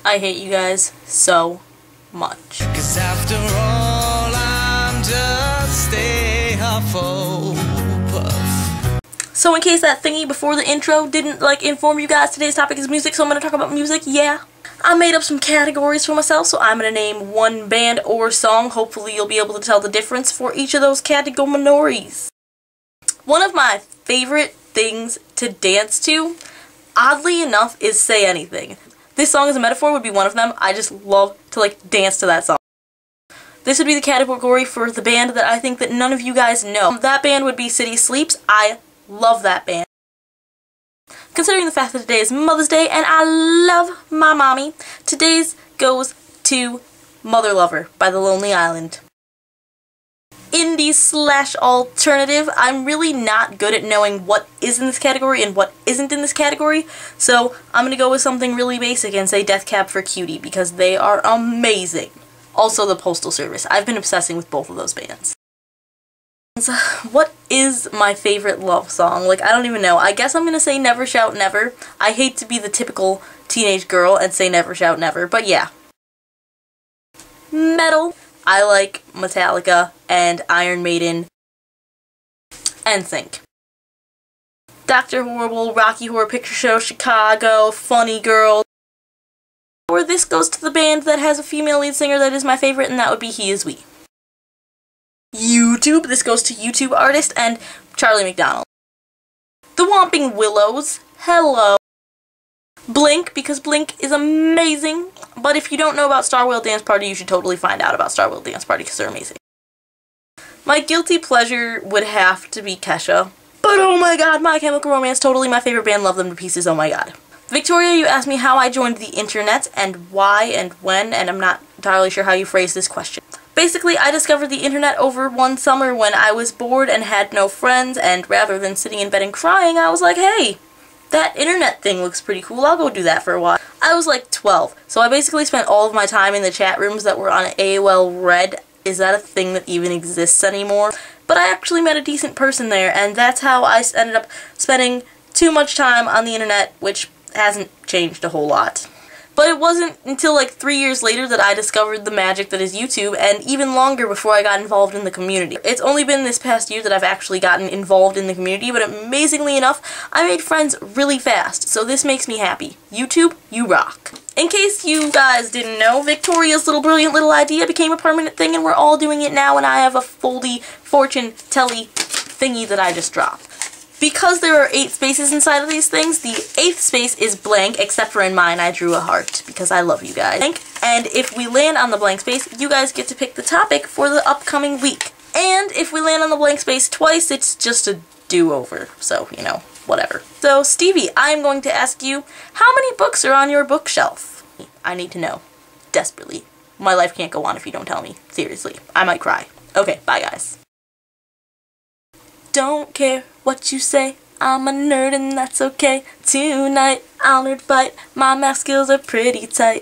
I hate you guys so much. 'Cause after all, I'm just a Hufflepuff. So in case that thingy before the intro didn't inform you guys, today's topic is music, so I'm gonna talk about music. Yeah. I made up some categories for myself, so I'm gonna name one band or song. Hopefully you'll be able to tell the difference for each of those categories. One of my favorite things to dance to, oddly enough, is Say Anything. This song as a metaphor would be one of them. I just love to dance to that song. This would be the category for the band that I think that none of you guys know. That band would be City Sleeps. I love that band. Considering the fact that today is Mother's Day and I love my mommy, today's goes to Mother Lover by The Lonely Island. Indie/alternative, I'm really not good at knowing what is in this category and what isn't in this category, so I'm gonna go with something really basic and say Death Cab for Cutie because they are amazing. Also the Postal Service. I've been obsessing with both of those bands. What is my favorite love song? I don't even know. I guess I'm gonna say Never Shout Never. I hate to be the typical teenage girl and say Never Shout Never, but yeah. Metal. I like Metallica and Iron Maiden and NSYNC. Dr. Horrible, Rocky Horror Picture Show, Chicago, Funny Girl. Or this goes to the band that has a female lead singer that is my favorite, and that would be He Is We. YouTube. This goes to YouTube artist and Charlie McDonald. The Whomping Willows. Hello. Blink, because Blink is amazing. But if you don't know about Star Wheel Dance Party, you should totally find out about Star Wheel Dance Party because they're amazing. My guilty pleasure would have to be Kesha. But oh my god, My Chemical Romance, totally my favorite band, love them to pieces, oh my god. Victoria, you asked me how I joined the internet and why and when, and I'm not entirely sure how you phrased this question. Basically, I discovered the internet over one summer when I was bored and had no friends, and rather than sitting in bed and crying, I was like, hey, that internet thing looks pretty cool, I'll go do that for a while. I was 12, so I basically spent all of my time in the chat rooms that were on AOL Red. Is that a thing that even exists anymore? But I actually met a decent person there, and that's how I ended up spending too much time on the internet, which hasn't changed a whole lot. But it wasn't until 3 years later that I discovered the magic that is YouTube, and even longer before I got involved in the community. It's only been this past year that I've actually gotten involved in the community, but amazingly enough, I made friends really fast, so this makes me happy. YouTube, you rock. In case you guys didn't know, Victoria's brilliant little idea became a permanent thing, and we're all doing it now, and I have a foldy fortune telly thingy that I just dropped. Because there are 8 spaces inside of these things, the 8th space is blank, except for in mine I drew a heart, because I love you guys. And if we land on the blank space, you guys get to pick the topic for the upcoming week. And if we land on the blank space twice, it's just a do-over, so, whatever. So, Stevie, I'm going to ask you, how many books are on your bookshelf? I need to know. Desperately. My life can't go on if you don't tell me. Seriously. I might cry. Okay, bye guys. Don't care what you say, I'm a nerd and that's okay. Tonight, I'll nerd fight, my math skills are pretty tight.